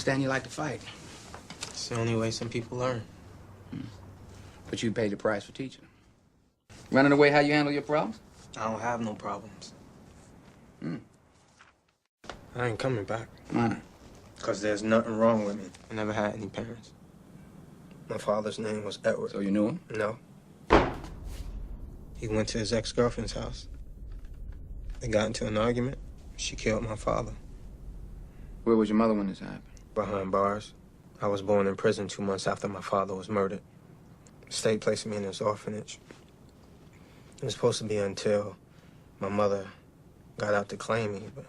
understand you like to fight. It's the only way some people learn. But you paid the price for teaching. Running away how you handle your problems? I don't have no problems. Hmm. I ain't coming back. Why not? Because there's nothing wrong with me. I never had any parents. My father's name was Edward. So you knew him? No. He went to his ex-girlfriend's house. They got into an argument. She killed my father. Where was your mother when this happened? Behind bars. I was born in prison 2 months after my father was murdered. The state placed me in this orphanage. It was supposed to be until my mother got out to claim me, but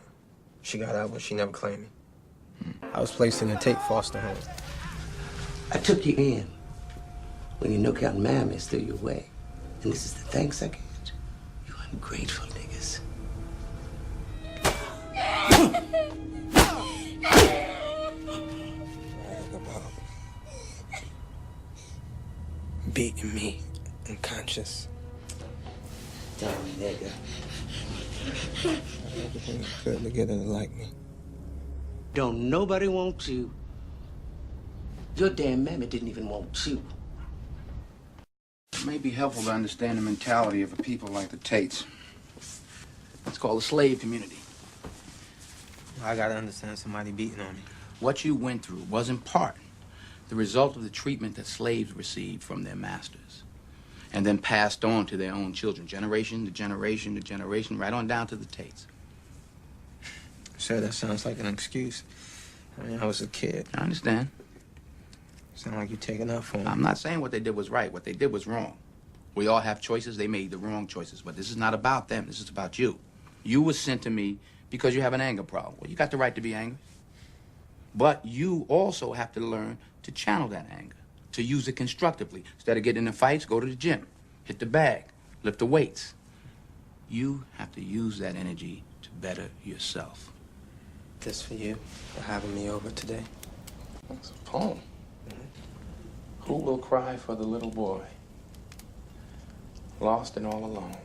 she got out, but she never claimed me. I was placed in a Tate foster home. I took you in when you knocked out Mammy threw you away. And this is the thanks I get. You ungrateful niggas. About beating me unconscious. Damn nigga. Everything I could to get her to like me. Don't nobody want you. Your damn mammy didn't even want you. It may be helpful to understand the mentality of a people like the Tates. It's called the slave community. I gotta understand somebody beating on me. What you went through was in part the result of the treatment that slaves received from their masters and then passed on to their own children, generation to generation to generation, right on down to the Tates. Sir, that sounds like an excuse. I mean, I was a kid. I understand. Sound like you're taking up for me. I'm not saying what they did was right. What they did was wrong. We all have choices. They made the wrong choices. But this is not about them. This is about you. You were sent to me because you have an anger problem. Well, you got the right to be angry. But you also have to learn to channel that anger, to use it constructively. Instead of getting in fights, go to the gym, hit the bag, lift the weights. You have to use that energy to better yourself. This for you, for having me over today. That's a poem. Who will cry for the little boy, lost and all alone?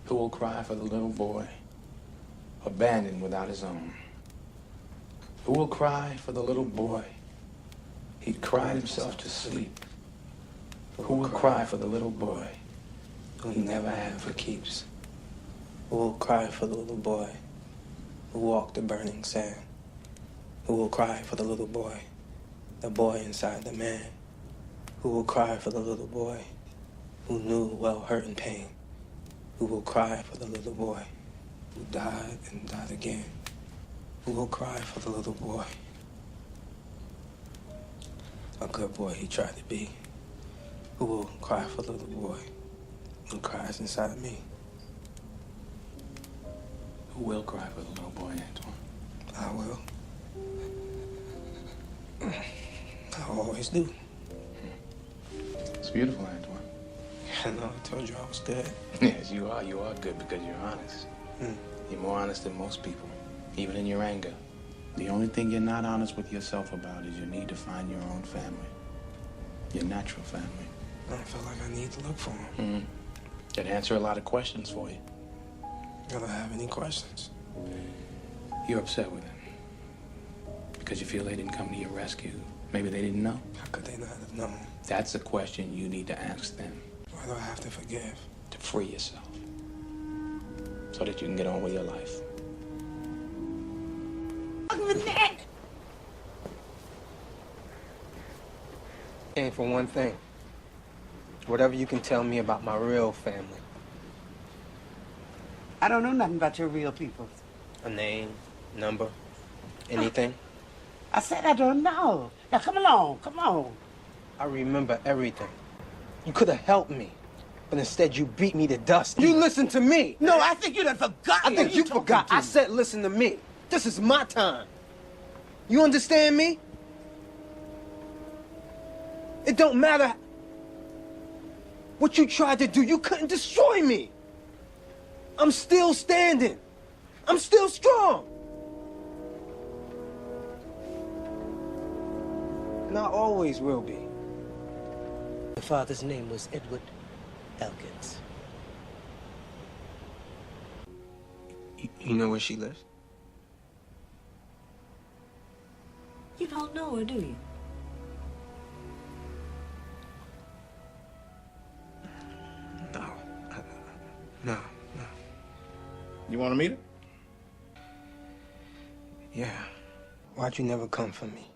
Who will cry for the little boy, abandoned without his own? Who will cry for the little boy? He'd cried himself to sleep. Who will cry for the little boy who he never had for keeps? Who will cry for the little boy who walked the burning sand? Who will cry for the little boy, the boy inside the man? Who will cry for the little boy who knew well hurt and pain? Who will cry for the little boy who died and died again? Who will cry for the little boy? A good boy he tried to be. Who will cry for the little boy who cries inside of me? Who will cry for the little boy, Antoine? I will. I always do. It's beautiful, Antoine. I know, I told you I was good. Yes, you are. You are good because you're honest. You're more honest than most people, even in your anger. The only thing you're not honest with yourself about is your need to find your own family, your natural family. I feel like I need to look for him. That'd answer a lot of questions for you. Do I have any questions? You're upset with him because you feel they didn't come to your rescue. Maybe they didn't know. How could they not have known? That's a question you need to ask them. Why do I have to forgive? To free yourself so that you can get on with your life. And for one thing, whatever you can tell me about my real family. I don't know nothing about your real people. A name, number, anything. I said I don't know. Now come along, come on. I remember everything. You could have helped me, but instead you beat me to dust. You listen to me. No, I think you done forgot. I think you forgot. I said listen to me. This is my time. You understand me? It don't matter what you tried to do. You couldn't destroy me. I'm still standing. I'm still strong. And I always will be. My father's name was Edward Elkins. You know where she lives? You don't know her, do you? No. No. You want to meet her? Yeah. Why'd you never come for me?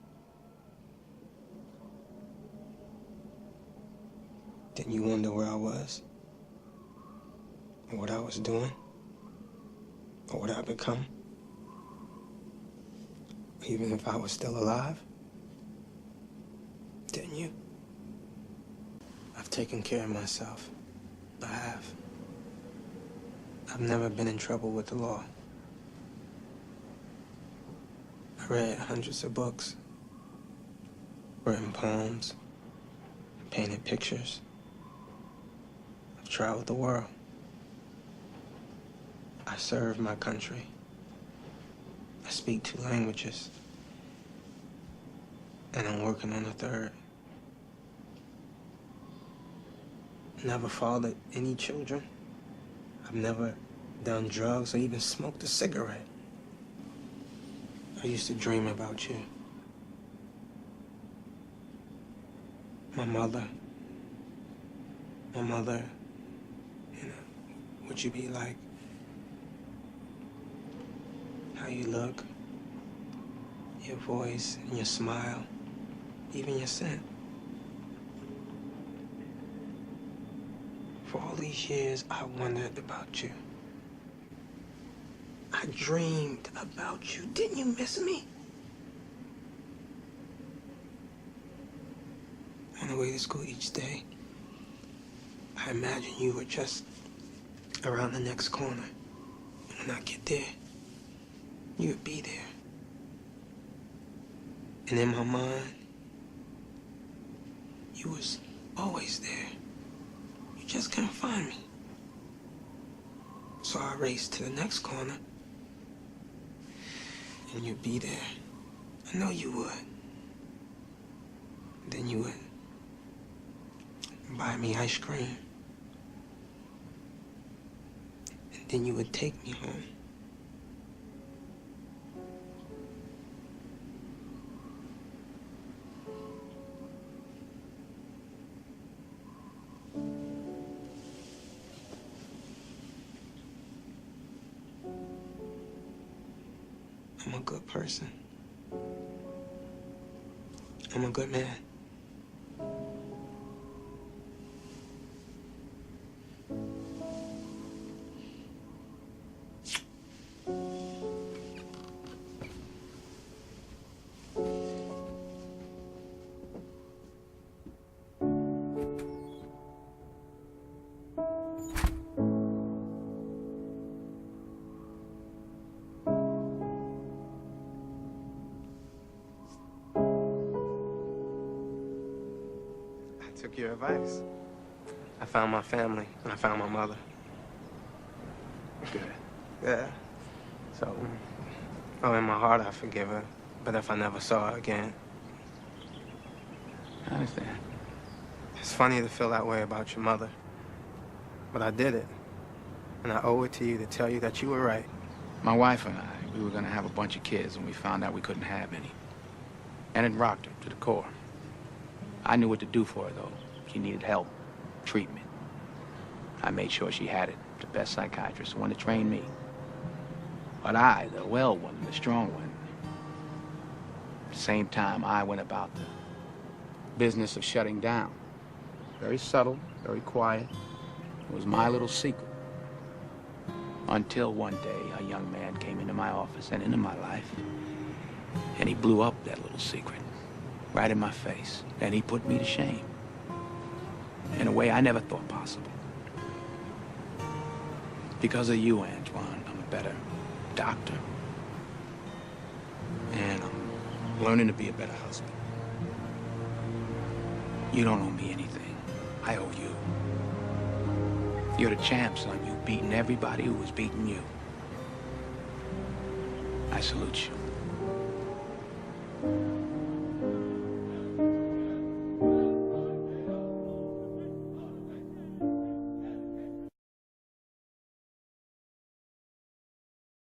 Didn't you wonder where I was? Or what I was doing? Or what I'd become? Even if I was still alive? Didn't you? I've taken care of myself. I have. I've never been in trouble with the law. I read hundreds of books, written poems, painted pictures. I've traveled the world. I serve my country. I speak 2 languages. And I'm working on a 3rd. Never fathered any children. I've never done drugs or even smoked a cigarette. I used to dream about you. My mother, you know, what you be like, how you look, your voice and your smile, even your scent. For all these years, I wondered about you. I dreamed about you. Didn't you miss me? On the way to school each day, I imagined you were just around the next corner. And when I get there, you would be there. And in my mind, you was always there. You just couldn't find me. So I raced to the next corner, and you'd be there. I know you would. Then you would buy me ice cream. And then you would take me home. I'm a good person. I'm a good man. I took your advice. I found my family, and I found my mother. Good. Yeah. So, in my heart, I forgive her. But if I never saw her again, I understand. it's funny to feel that way about your mother. But I did it. And I owe it to you to tell you that you were right. My wife and I, we were going to have a bunch of kids, and we found out we couldn't have any. And it rocked her to the core. I knew what to do for her, though. She needed help, treatment. I made sure she had it. The best psychiatrist, the one that trained me. But I, the well one, the strong one, at the same time, I went about the business of shutting down. Very subtle, very quiet. It was my little secret. Until one day, a young man came into my office and into my life, and he blew up that little secret right in my face. And he put me to shame in a way I never thought possible. Because of you, Antoine, I'm a better doctor. And I'm learning to be a better husband. You don't owe me anything. I owe you. You're the champ, son. You've beaten everybody who was beating you. I salute you.